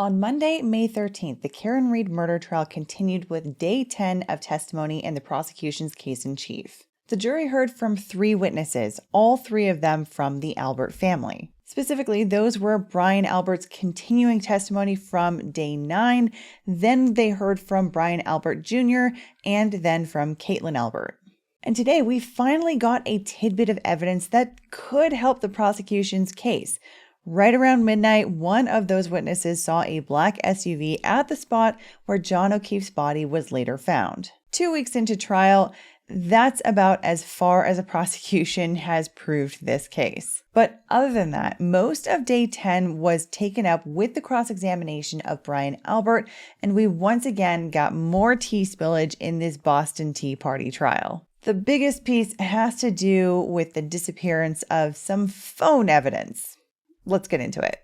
On Monday, May 13th, the Karen Reed murder trial continued with day 10 of testimony in the prosecution's case in chief. The jury heard from 3 witnesses, all 3 of them from the Albert family. Specifically, those were Brian Albert's continuing testimony from day 9, then they heard from Brian Albert Jr., and then from Caitlin Albert. And today, we finally got a tidbit of evidence that could help the prosecution's case. Right around midnight, one of those witnesses saw a black SUV at the spot where John O'Keefe's body was later found. 2 weeks into trial, that's about as far as a prosecution has proved this case. But other than that, most of day 10 was taken up with the cross-examination of Brian Albert, and we once again got more tea spillage in this Boston Tea Party trial. The biggest piece has to do with the disappearance of some phone evidence. Let's get into it.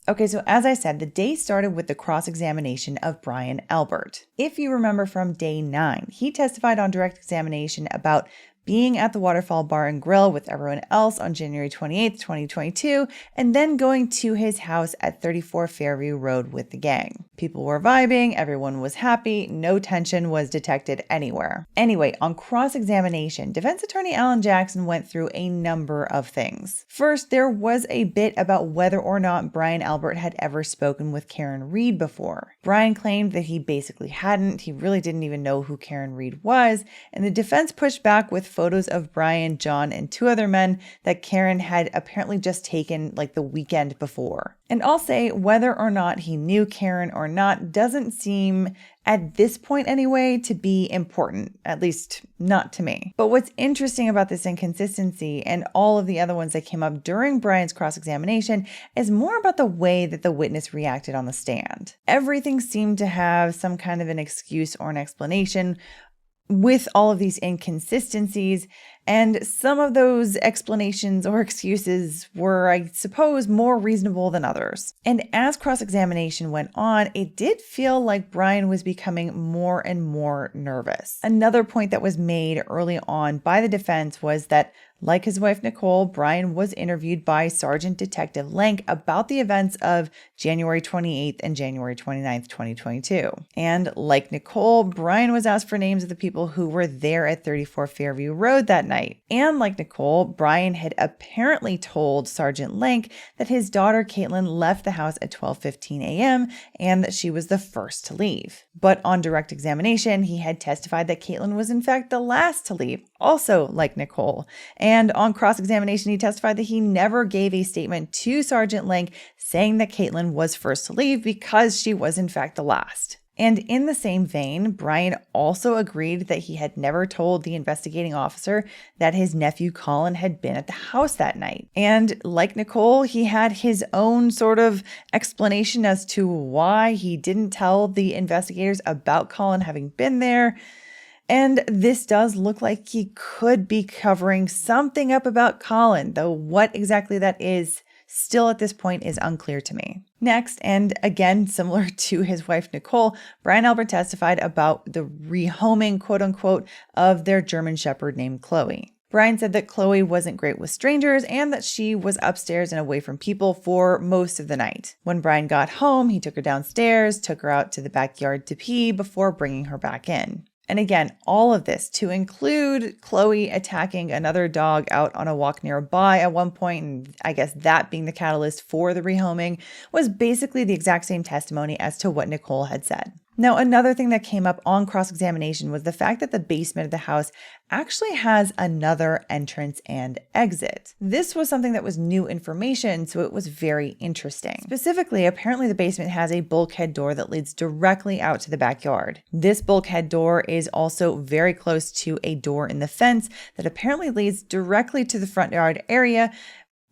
Okay, so as I said, the day started with the cross-examination of Brian Albert. If you remember from day 9, he testified on direct examination about being at the Waterfall Bar and Grill with everyone else on January 28th, 2022, and then going to his house at 34 Fairview Road with the gang. People were vibing, everyone was happy, no tension was detected anywhere. Anyway, on cross-examination, defense attorney Alan Jackson went through a number of things. First, there was a bit about whether or not Brian Albert had ever spoken with Karen Reed before. Brian claimed that he basically hadn't, he really didn't even know who Karen Reed was, and the defense pushed back with photos of Brian, John, and 2 other men that Karen had apparently just taken like the weekend before. And I'll say whether or not he knew Karen or not doesn't seem, at this point anyway, to be important, at least not to me. But what's interesting about this inconsistency and all of the other ones that came up during Brian's cross-examination is more about the way that the witness reacted on the stand. Everything seemed to have some kind of an excuse or an explanation with all of these inconsistencies, and some of those explanations or excuses were, I suppose, more reasonable than others. And as cross-examination went on, it did feel like Brian was becoming more and more nervous. Another point that was made early on by the defense was that, like his wife Nicole, Brian was interviewed by Sergeant Detective Lenk about the events of January 28th and January 29th, 2022. And like Nicole, Brian was asked for names of the people who were there at 34 Fairview Road that night. And like Nicole, Brian had apparently told Sergeant Lenk that his daughter Caitlin left the house at 12:15 a.m. and that she was the first to leave. But on direct examination, he had testified that Caitlin was in fact the last to leave, also like Nicole. And on cross-examination, he testified that he never gave a statement to Sergeant Lenk saying that Caitlin was first to leave because she was in fact the last. And in the same vein, Brian also agreed that he had never told the investigating officer that his nephew Colin had been at the house that night. And like Nicole, he had his own sort of explanation as to why he didn't tell the investigators about Colin having been there. And this does look like he could be covering something up about Colin, though what exactly that is still at this point is unclear to me. Next, and again, similar to his wife Nicole, Brian Albert testified about the rehoming, quote unquote, of their German Shepherd named Chloe. Brian said that Chloe wasn't great with strangers and that she was upstairs and away from people for most of the night. When Brian got home, he took her downstairs, took her out to the backyard to pee before bringing her back in. And again, all of this to include Chloe attacking another dog out on a walk nearby at one point, and I guess that being the catalyst for the rehoming, was basically the exact same testimony as to what Nicole had said. Now, another thing that came up on cross-examination was the fact that the basement of the house actually has another entrance and exit. This was something that was new information, so it was very interesting. Specifically, apparently the basement has a bulkhead door that leads directly out to the backyard. This bulkhead door is also very close to a door in the fence that apparently leads directly to the front yard area,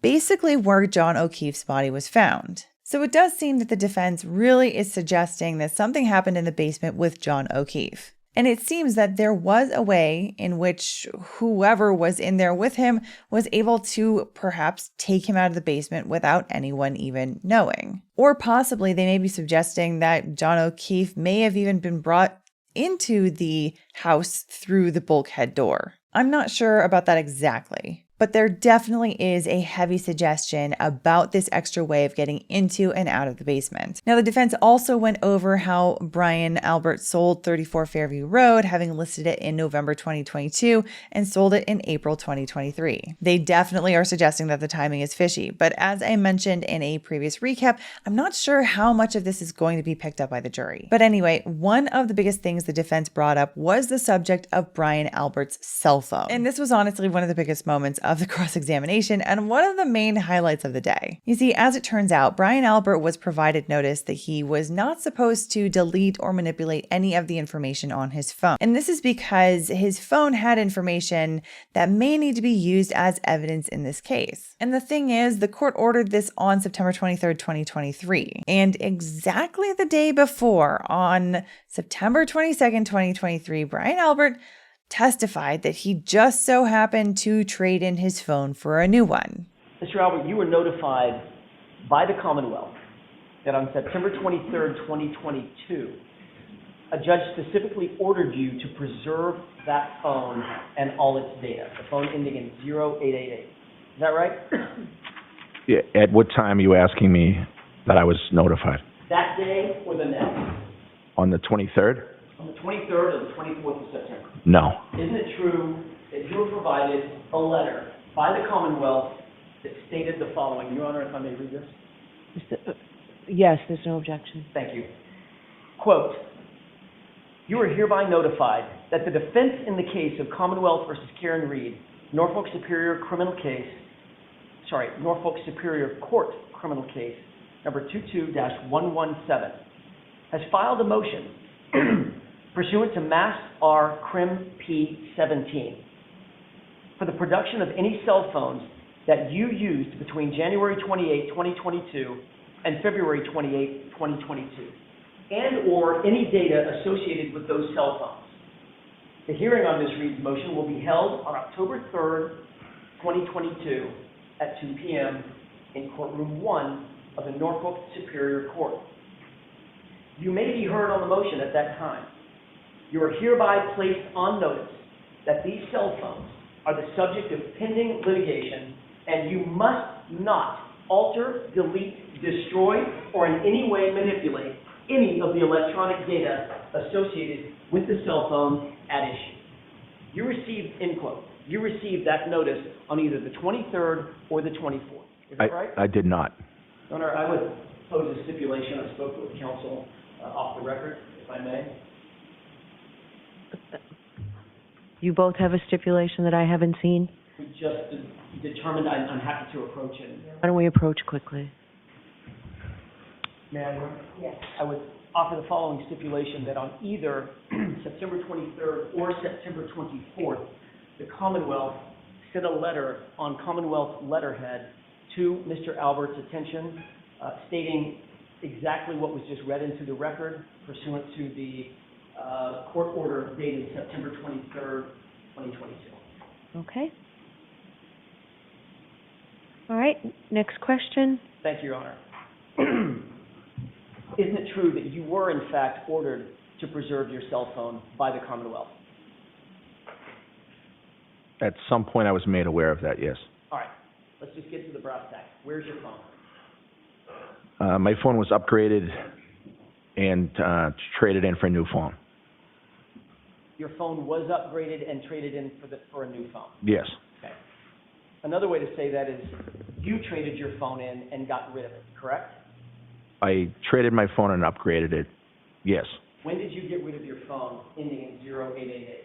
basically where John O'Keefe's body was found. So it does seem that the defense really is suggesting that something happened in the basement with John O'Keefe. And it seems that there was a way in which whoever was in there with him was able to perhaps take him out of the basement without anyone even knowing. Or possibly they may be suggesting that John O'Keefe may have even been brought into the house through the bulkhead door. I'm not sure about that exactly. but there definitely is a heavy suggestion about this extra way of getting into and out of the basement. Now, the defense also went over how Brian Albert sold 34 Fairview Road, having listed it in November 2022 and sold it in April 2023. They definitely are suggesting that the timing is fishy, but as I mentioned in a previous recap, I'm not sure how much of this is going to be picked up by the jury. But anyway, one of the biggest things the defense brought up was the subject of Brian Albert's cell phone. And this was honestly one of the biggest moments of the cross-examination and one of the main highlights of the day. You see, as it turns out, Brian Albert was provided notice that he was not supposed to delete or manipulate any of the information on his phone. And this is because his phone had information that may need to be used as evidence in this case. And the thing is, the court ordered this on September 23rd, 2023. And exactly the day before, on September 22nd, 2023, Brian Albert testified that he just so happened to trade in his phone for a new one. Mr. Albert, you were notified by the Commonwealth that on September 23rd, 2022, a judge specifically ordered you to preserve that phone and all its data, the phone ending in 0888. Is that right? Yeah, at what time are you asking me that I was notified? That day or the next? On the 23rd? On the 23rd or the 24th of September? No. Isn't it true that you were provided a letter by the Commonwealth that stated the following? Your Honor, if I may read this? Yes, there's no objection. Thank you. Quote, you are hereby notified that the defense in the case of Commonwealth versus Karen Reed, Norfolk Superior Court criminal case number 22-117, has filed a motion pursuant to Mass R. Crim P. 17 for the production of any cell phones that you used between January 28, 2022 and February 28, 2022, and or any data associated with those cell phones. The hearing on Ms. Reed's motion will be held on October 3rd, 2022 at 2 p.m. in Courtroom 1 of the Norfolk Superior Court. You may be heard on the motion at that time. You are hereby placed on notice that these cell phones are the subject of pending litigation, and you must not alter, delete, destroy, or in any way manipulate any of the electronic data associated with the cell phone at issue. You received, end quote, you received that notice on either the 23rd or the 24th. Is that right? I did not. Your Honor, I would pose a stipulation. I spoke with counsel off the record, if I may. You both have a stipulation that I haven't seen? We just determined I'm happy to approach it. Why don't we approach quickly? May I, Your Honor? Yes. I would offer the following stipulation that on either September 23rd or September 24th, the Commonwealth sent a letter on Commonwealth letterhead to Mr. Albert's attention, stating exactly what was just read into the record pursuant to the court order dated September 23rd, 2022. Okay. All right, next question. Thank you, Your Honor. Isn't it true that you were, in fact, ordered to preserve your cell phone by the Commonwealth? At some point I was made aware of that, yes. All right, let's just get to the brass tacks. Where's your phone? My phone was upgraded and traded in for a new phone. Your phone was upgraded and traded in for a new phone? Yes. Okay. Another way to say that is you traded your phone in and got rid of it, correct? I traded my phone and upgraded it, yes. When did you get rid of your phone ending in 0888?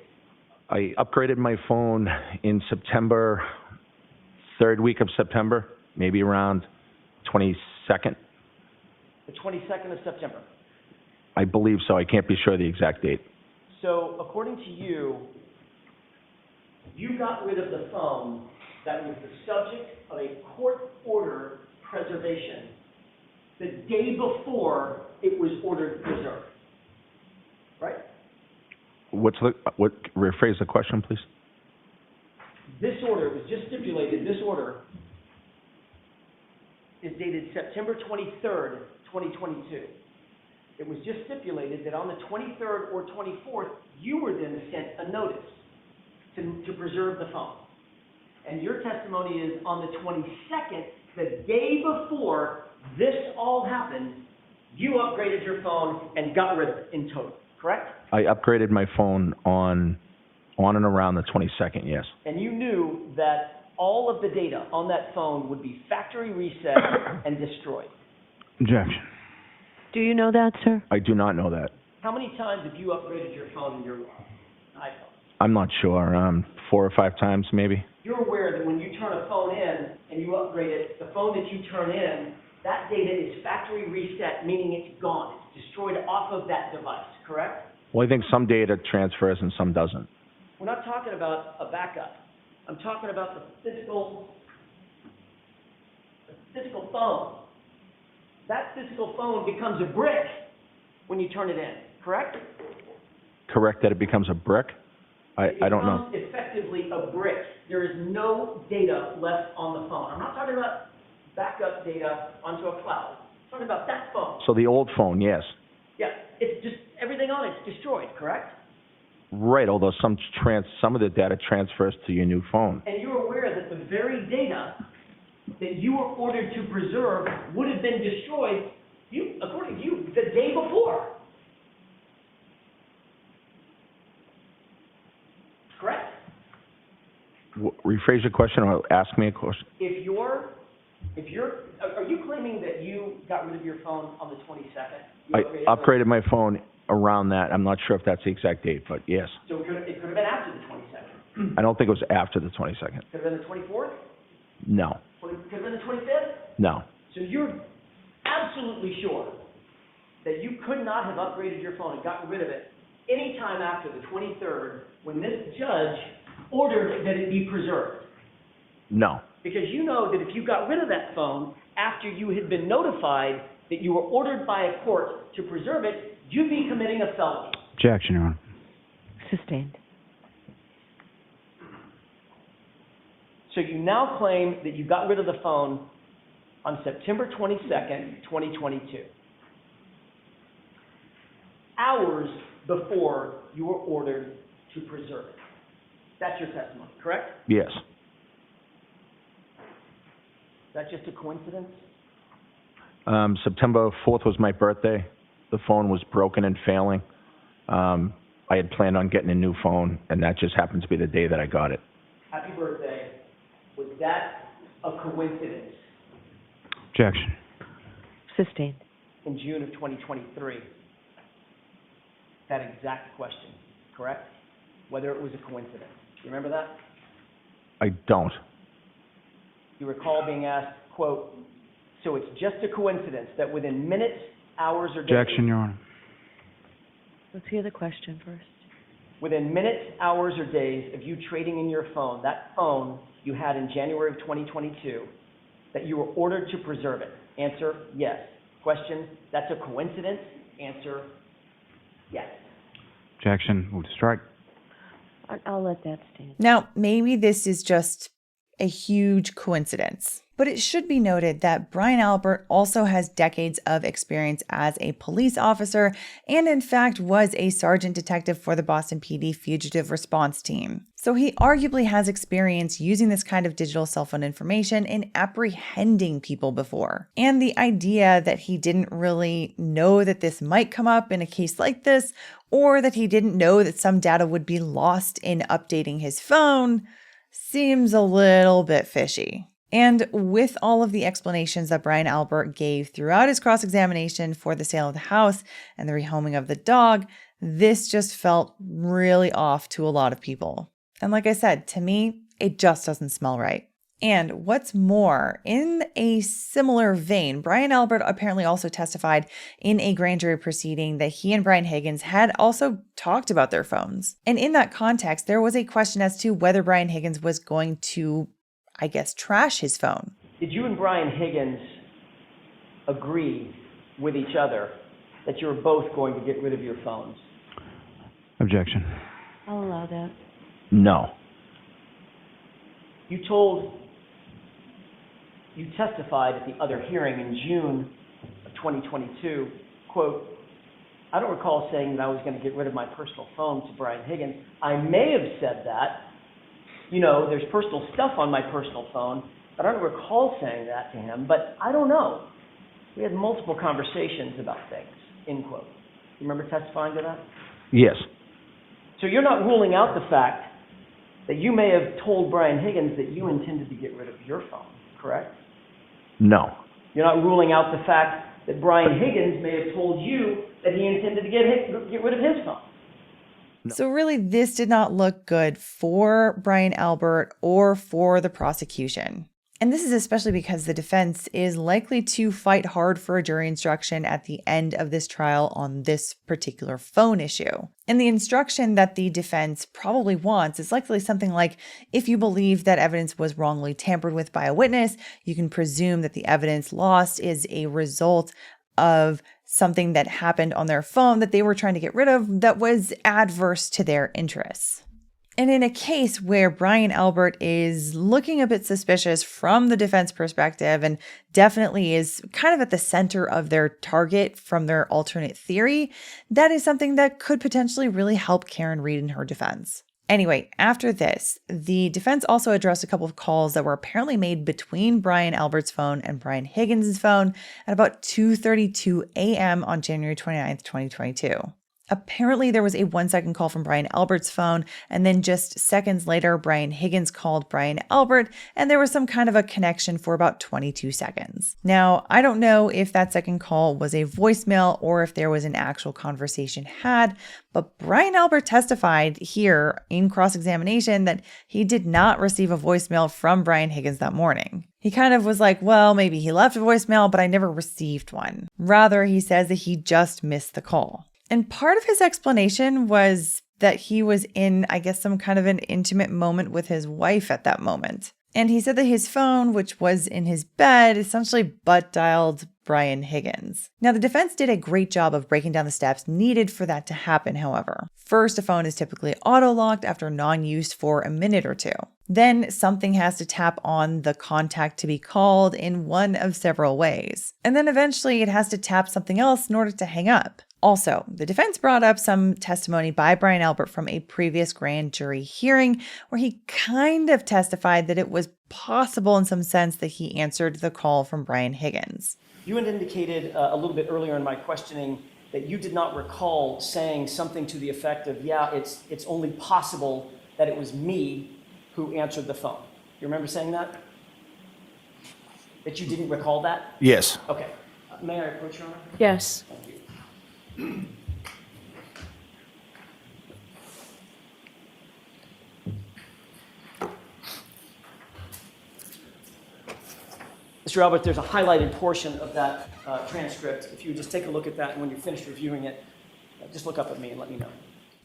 I upgraded my phone in September, third week of September, maybe around 22nd. The 22nd of September? I believe so. I can't be sure of the exact date. So, according to you, you got rid of the phone that was the subject of a court order preservation the day before it was ordered preserved, right? Rephrase the question, please? This order was just stipulated. This order is dated September 23rd, 2022. It was just stipulated that on the 23rd or 24th, you were then sent a notice to preserve the phone. And your testimony is on the 22nd, the day before this all happened, you upgraded your phone and got rid of it in total, correct? I upgraded my phone on and around the 22nd, yes. And you knew that all of the data on that phone would be factory reset and destroyed. Objection. Do you know that, sir? I do not know that. How many times have you upgraded your phone in your iPhone? I'm not sure. 4 or 5 times, maybe. You're aware that when you turn a phone in and you upgrade it, the phone that you turn in, that data is factory reset, meaning it's gone. It's destroyed off of that device, correct? Well, I think some data transfers and some doesn't. We're not talking about a backup. I'm talking about the physical phone. That physical phone becomes a brick when you turn it in, correct? Correct that it becomes a brick? I don't know. It becomes effectively a brick. There is no data left on the phone. I'm not talking about backup data onto a cloud. I'm talking about that phone. So the old phone, yes. Yeah, it's just everything on it's destroyed, correct? Right, although some of the data transfers to your new phone. And you're aware that the very data that you were ordered to preserve would have been destroyed, according to you, the day before. Correct? Rephrase your question or ask me a question. Are you claiming that you got rid of your phone on the 22nd? I upgraded my phone around that. I'm not sure if that's the exact date, but yes. So it could have been after the 22nd. I don't think it was after the 22nd. Could have been the 24th? No. Could have been the 25th? No. So you're absolutely sure that you could not have upgraded your phone and gotten rid of it any time after the 23rd when this judge ordered that it be preserved? No. Because you know that if you got rid of that phone after you had been notified that you were ordered by a court to preserve it, you'd be committing a felony. Objection, Your Honor. Sustained. So you now claim that you got rid of the phone on September 22nd, 2022. Hours before you were ordered to preserve it. That's your testimony, correct? Yes. Is that just a coincidence? September 4th was my birthday. The phone was broken and failing. I had planned on getting a new phone, and that just happened to be the day that I got it. Happy birthday. Was that a coincidence? Objection. Sustained. In June of 2023? That exact question, correct? Whether it was a coincidence. You remember that? I don't. You recall being asked, quote, so it's just a coincidence that within minutes, hours, or days... Objection, Your Honor. Let's hear the question first. Within minutes, hours, or days of you trading in your phone, that phone you had in January of 2022, that you were ordered to preserve it. Answer, yes. Question, that's a coincidence? Answer, yes. Objection. Move to strike. I'll let that stand. Now, maybe this is just a huge coincidence, but it should be noted that Brian Albert also has decades of experience as a police officer and in fact was a sergeant detective for the Boston PD Fugitive Response Team. So he arguably has experience using this kind of digital cell phone information in apprehending people before. And the idea that he didn't really know that this might come up in a case like this, or that he didn't know that some data would be lost in updating his phone, seems a little bit fishy. And with all of the explanations that Brian Albert gave throughout his cross-examination for the sale of the house and the rehoming of the dog, this just felt really off to a lot of people. And like I said, to me, it just doesn't smell right. And what's more, in a similar vein, Brian Albert apparently also testified in a grand jury proceeding that he and Brian Higgins had also talked about their phones. And in that context, there was a question as to whether Brian Higgins was going to, trash his phone. Did you and Brian Higgins agree with each other that you were both going to get rid of your phones? Objection. I'll allow that. No. You testified at the other hearing in June of 2022, quote, I don't recall saying that I was going to get rid of my personal phone to Brian Higgins. I may have said that, you know, there's personal stuff on my personal phone. I don't recall saying that to him, but I don't know. We had multiple conversations about things, end quote. You remember testifying to that? Yes. So you're not ruling out the fact that you may have told Brian Higgins that you intended to get rid of your phone, correct? No. You're not ruling out the fact that Brian Higgins may have told you that he intended to get rid of his phone. No. So really, this did not look good for Brian Albert or for the prosecution. And this is especially because the defense is likely to fight hard for a jury instruction at the end of this trial on this particular phone issue. And the instruction that the defense probably wants is likely something like, if you believe that evidence was wrongly tampered with by a witness, you can presume that the evidence lost is a result of something that happened on their phone that they were trying to get rid of that was adverse to their interests. And in a case where Brian Albert is looking a bit suspicious from the defense perspective and definitely is kind of at the center of their target from their alternate theory, that is something that could potentially really help Karen Reed in her defense. Anyway, after this, the defense also addressed a couple of calls that were apparently made between Brian Albert's phone and Brian Higgins' phone at about 2:32 a.m. on January 29th, 2022. Apparently, there was a 1-second call from Brian Albert's phone, and then just seconds later, Brian Higgins called Brian Albert, and there was some kind of a connection for about 22 seconds. Now, I don't know if that second call was a voicemail or if there was an actual conversation had, but Brian Albert testified here in cross-examination that he did not receive a voicemail from Brian Higgins that morning. He kind of was like, well, maybe he left a voicemail, but I never received one. Rather, he says that he just missed the call. And part of his explanation was that he was in, I guess, some kind of an intimate moment with his wife at that moment. And he said that his phone, which was in his bed, essentially butt dialed Brian Higgins. Now, the defense did a great job of breaking down the steps needed for that to happen, however. First, a phone is typically auto-locked after non-use for a minute or two. Then something has to tap on the contact to be called in one of several ways. And then eventually it has to tap something else in order to hang up. Also, the defense brought up some testimony by Brian Albert from a previous grand jury hearing where he kind of testified that it was possible in some sense that he answered the call from Brian Higgins. You had indicated a little bit earlier in my questioning that you did not recall saying something to the effect of, yeah, it's only possible that it was me who answered the phone. You remember saying that? That you didn't recall that? Yes. Okay. May I approach, Your Honor? Yes. Thank you. Mr. Albert, there's a highlighted portion of that transcript. If you would just take a look at that, and when you're finished reviewing it, just look up at me and let me know.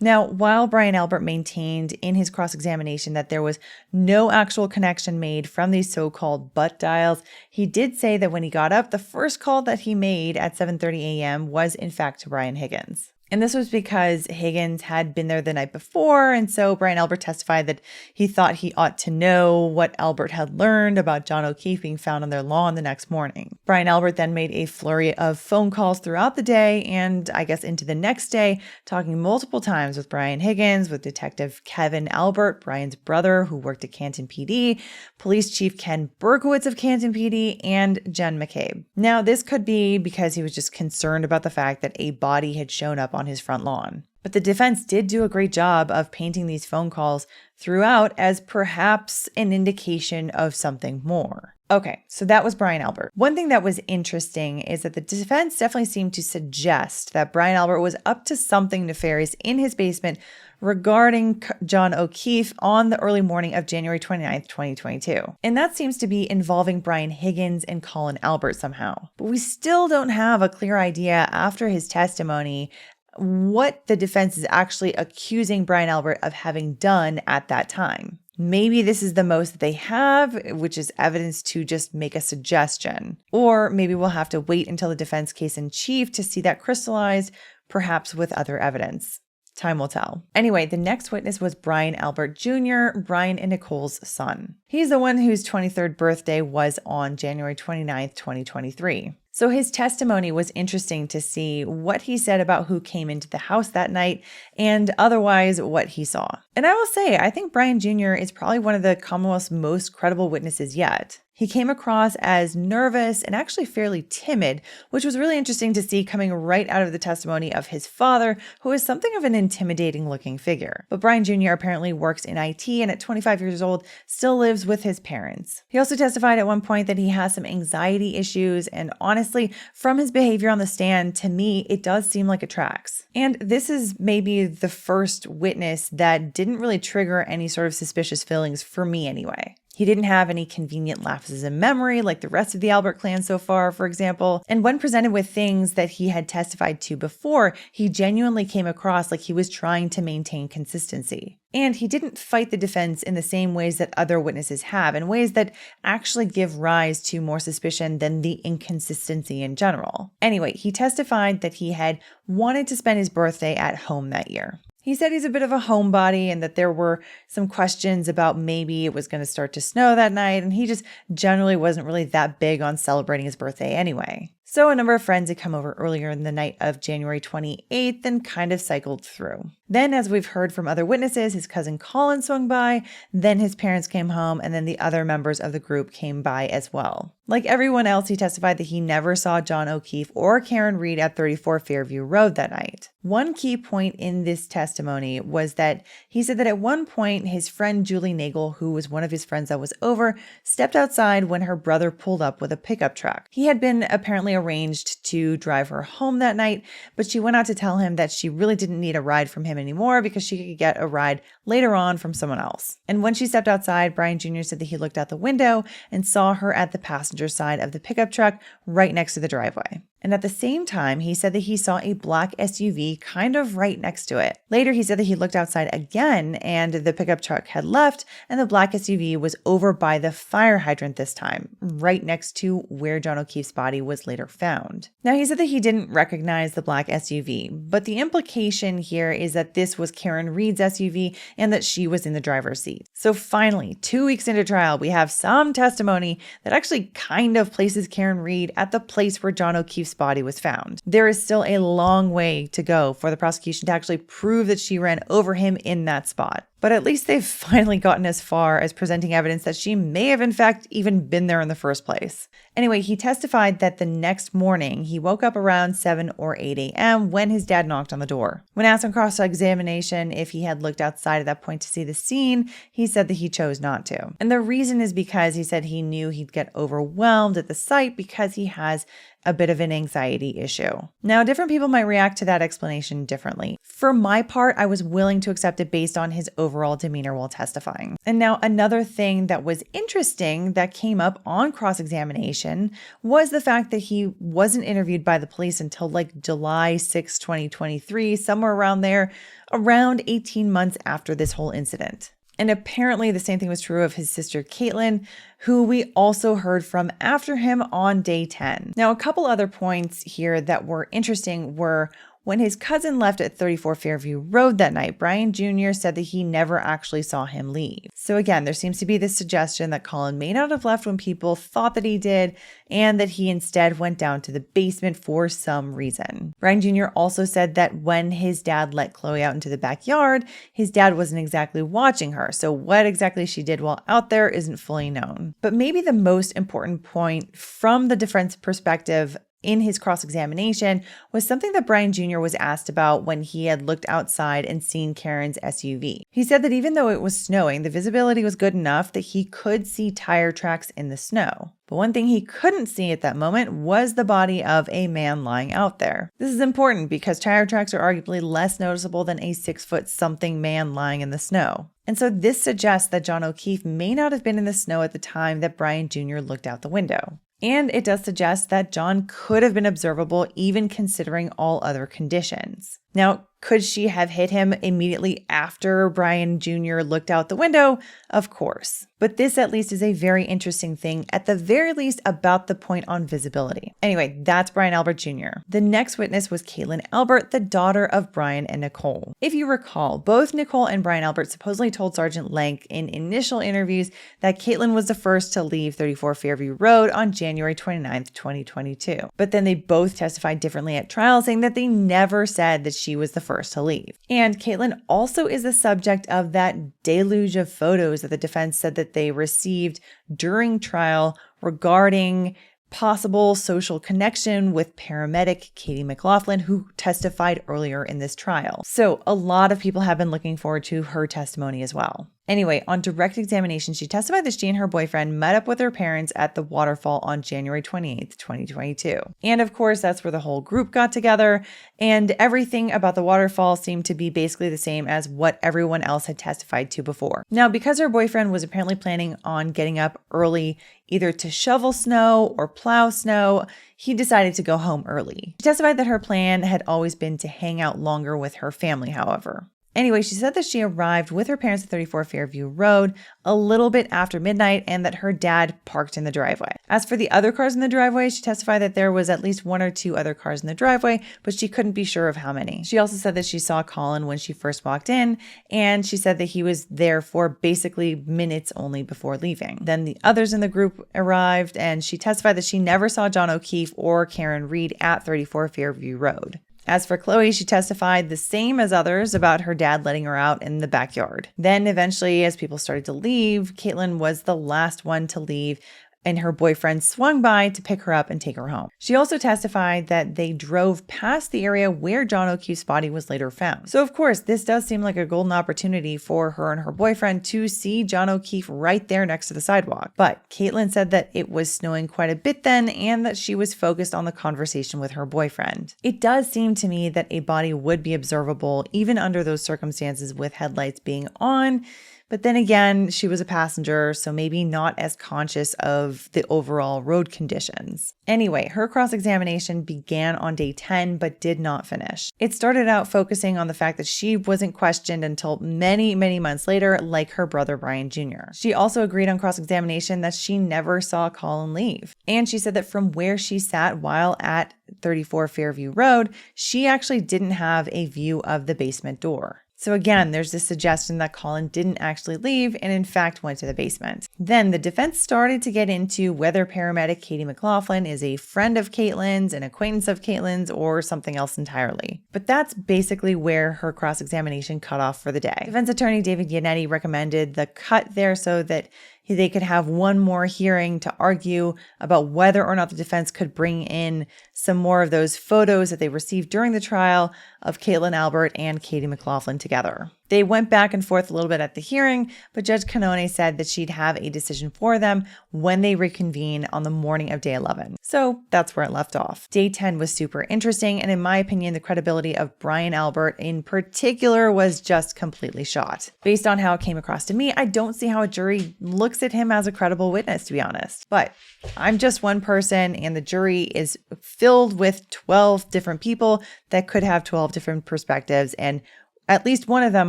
Now, while Brian Albert maintained in his cross-examination that there was no actual connection made from these so-called butt dials, he did say that when he got up, the first call that he made at 7:30 a.m. was in fact to Brian Higgins. And this was because Higgins had been there the night before, and so Brian Albert testified that he thought he ought to know what Albert had learned about John O'Keefe being found on their lawn the next morning. Brian Albert then made a flurry of phone calls throughout the day and I guess into the next day, talking multiple times with Brian Higgins, with Detective Kevin Albert, Brian's brother who worked at Canton PD, Police Chief Ken Berkowitz of Canton PD, and Jen McCabe. Now, this could be because he was just concerned about the fact that a body had shown up on his front lawn. But the defense did do a great job of painting these phone calls throughout as perhaps an indication of something more. Okay, so that was Brian Albert. One thing that was interesting is that the defense definitely seemed to suggest that Brian Albert was up to something nefarious in his basement regarding John O'Keefe on the early morning of January 29th, 2022. And that seems to be involving Brian Higgins and Colin Albert somehow. But we still don't have a clear idea after his testimony what the defense is actually accusing Brian Albert of having done at that time. Maybe this is the most that they have, which is evidence to just make a suggestion. Or maybe we'll have to wait until the defense case in chief to see that crystallized, perhaps with other evidence. Time will tell. Anyway, the next witness was Brian Albert Jr., Brian and Nicole's son. He's the one whose 23rd birthday was on January 29th, 2023. So his testimony was interesting to see what he said about who came into the house that night and otherwise what he saw. And I will say, I think Brian Jr. is probably one of the Commonwealth's most credible witnesses yet. He came across as nervous and actually fairly timid, which was really interesting to see coming right out of the testimony of his father, who is something of an intimidating looking figure. But Brian Jr. apparently works in IT and at 25 years old still lives with his parents. He also testified at one point that he has some anxiety issues, and honestly, from his behavior on the stand, to me, it does seem like it tracks. And this is maybe the first witness that didn't really trigger any sort of suspicious feelings for me anyway. He didn't have any convenient lapses in memory like the rest of the Albert clan so far, for example. And when presented with things that he had testified to before, he genuinely came across like he was trying to maintain consistency. And he didn't fight the defense in the same ways that other witnesses have, in ways that actually give rise to more suspicion than the inconsistency in general. Anyway, he testified that he had wanted to spend his birthday at home that year. He said he's a bit of a homebody and that there were some questions about maybe it was going to start to snow that night, and he just generally wasn't really that big on celebrating his birthday anyway. So a number of friends had come over earlier in the night of January 28th and kind of cycled through. Then, as we've heard from other witnesses, his cousin Colin swung by, then his parents came home, and then the other members of the group came by as well. Like everyone else, he testified that he never saw John O'Keefe or Karen Reed at 34 Fairview Road that night. One key point in this testimony was that he said that at one point, his friend Julie Nagel, who was one of his friends that was over, stepped outside when her brother pulled up with a pickup truck. He had been apparently arranged to drive her home that night, but she went out to tell him that she really didn't need a ride from him anymore because she could get a ride later on from someone else. And when she stepped outside, Brian Jr. said that he looked out the window and saw her at the passenger side of the pickup truck right next to the driveway. And at the same time, he said that he saw a black SUV kind of right next to it. Later, he said that he looked outside again and the pickup truck had left and the black SUV was over by the fire hydrant this time, right next to where John O'Keefe's body was later found. Now, he said that he didn't recognize the black SUV, but the implication here is that this was Karen Reed's SUV and that she was in the driver's seat. So finally, 2 weeks into trial, we have some testimony that actually kind of places Karen Reed at the place where John O'Keefe's body was found. There is still a long way to go for the prosecution to actually prove that she ran over him in that spot. But at least they've finally gotten as far as presenting evidence that she may have in fact even been there in the first place. Anyway, he testified that the next morning he woke up around 7 or 8 a.m. when his dad knocked on the door. When asked on cross-examination if he had looked outside at that point to see the scene, he said that he chose not to. And the reason is because he said he knew he'd get overwhelmed at the sight because he has a bit of an anxiety issue. Now, different people might react to that explanation differently. For my part, I was willing to accept it based on his overall demeanor while testifying. And now another thing that was interesting that came up on cross-examination was the fact that he wasn't interviewed by the police until like July 6, 2023, somewhere around there, around 18 months after this whole incident. And apparently the same thing was true of his sister Caitlin, who we also heard from after him on day 10. Now, a couple other points here that were interesting were when his cousin left at 34 Fairview Road that night, Brian Jr. said that he never actually saw him leave. So again, there seems to be this suggestion that Colin may not have left when people thought that he did, and that he instead went down to the basement for some reason. Brian Jr. also said that when his dad let Chloe out into the backyard, his dad wasn't exactly watching her. So what exactly she did while out there isn't fully known. But maybe the most important point from the defense perspective in his cross-examination was something that Brian Jr. was asked about when he had looked outside and seen Karen's SUV. He said that even though it was snowing, the visibility was good enough that he could see tire tracks in the snow. But one thing he couldn't see at that moment was the body of a man lying out there. This is important because tire tracks are arguably less noticeable than a 6-foot-something man lying in the snow. And so this suggests that John O'Keefe may not have been in the snow at the time that Brian Jr. looked out the window. And it does suggest that John could have been observable even considering all other conditions. Now, Could she have hit him immediately after Brian Jr. looked out the window? Of course. But this at least is a very interesting thing, at the very least about the point on visibility. Anyway, that's Brian Albert Jr. The next witness was Caitlin Albert, the daughter of Brian and Nicole. If you recall, both Nicole and Brian Albert supposedly told Sergeant Lenk in initial interviews that Caitlin was the first to leave 34 Fairview Road on January 29th, 2022. But then they both testified differently at trial, saying that they never said that she was the first to leave. And Caitlin also is the subject of that deluge of photos that the defense said that they received during trial regarding possible social connection with paramedic Katie McLaughlin, who testified earlier in this trial. So a lot of people have been looking forward to her testimony as well. Anyway, on direct examination, she testified that she and her boyfriend met up with her parents at the waterfall on January 28th, 2022. And of course, that's where the whole group got together, and everything about the waterfall seemed to be basically the same as what everyone else had testified to before. Now, because her boyfriend was apparently planning on getting up early, either to shovel snow or plow snow, he decided to go home early. She testified that her plan had always been to hang out longer with her family, however. Anyway, she said that she arrived with her parents at 34 Fairview Road a little bit after midnight and that her dad parked in the driveway. As for the other cars in the driveway, she testified that there was at least one or two other cars in the driveway, but she couldn't be sure of how many. She also said that she saw Colin when she first walked in, and she said that he was there for basically minutes only before leaving. Then the others in the group arrived, and she testified that she never saw John O'Keefe or Karen Reed at 34 Fairview Road. As for Chloe, she testified the same as others about her dad letting her out in the backyard. Then eventually, as people started to leave, Caitlin was the last one to leave, and her boyfriend swung by to pick her up and take her home. She also testified that they drove past the area where John O'Keefe's body was later found. So of course, this does seem like a golden opportunity for her and her boyfriend to see John O'Keefe right there next to the sidewalk. But Caitlin said that it was snowing quite a bit then and that she was focused on the conversation with her boyfriend. It does seem to me that a body would be observable even under those circumstances with headlights being on. But then again, she was a passenger, so maybe not as conscious of the overall road conditions. Anyway, her cross-examination began on day 10, but did not finish. It started out focusing on the fact that she wasn't questioned until many, many months later, like her brother Brian Jr. She also agreed on cross-examination that she never saw Colin leave. And she said that from where she sat while at 34 Fairview Road, she actually didn't have a view of the basement door. So again, there's this suggestion that Colin didn't actually leave and in fact went to the basement. Then the defense started to get into whether paramedic Katie McLaughlin is a friend of Caitlin's, an acquaintance of Caitlin's, or something else entirely. But that's basically where her cross-examination cut off for the day. Defense attorney David Yannetti recommended the cut there so that they could have one more hearing to argue about whether or not the defense could bring in some more of those photos that they received during the trial of Caitlin Albert and Katie McLaughlin together. They went back and forth a little bit at the hearing, but Judge Cannone said that she'd have a decision for them when they reconvene on the morning of day 11. So that's where it left off. Day 10 was super interesting, and in my opinion, the credibility of Brian Albert in particular was just completely shot. Based on how it came across to me, I don't see how a jury looks at him as a credible witness, to be honest. But I'm just one person, and the jury is filled with 12 different people that could have 12 different perspectives, and at least one of them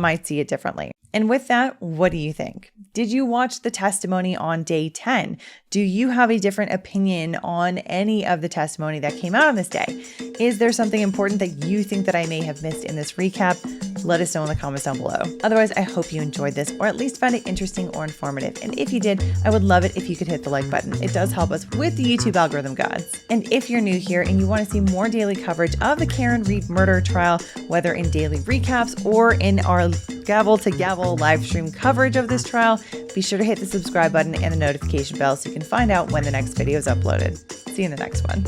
might see it differently. And with that, what do you think? Did you watch the testimony on day 10? Do you have a different opinion on any of the testimony that came out on this day? Is there something important that you think that I may have missed in this recap? Let us know in the comments down below. Otherwise, I hope you enjoyed this or at least found it interesting or informative. And if you did, I would love it if you could hit the like button. It does help us with the YouTube algorithm gods. And if you're new here and you want to see more daily coverage of the Karen Reed murder trial, whether in daily recaps or in our gavel to gavel live stream coverage of this trial, be sure to hit the subscribe button and the notification bell so you can find out when the next video is uploaded. See you in the next one.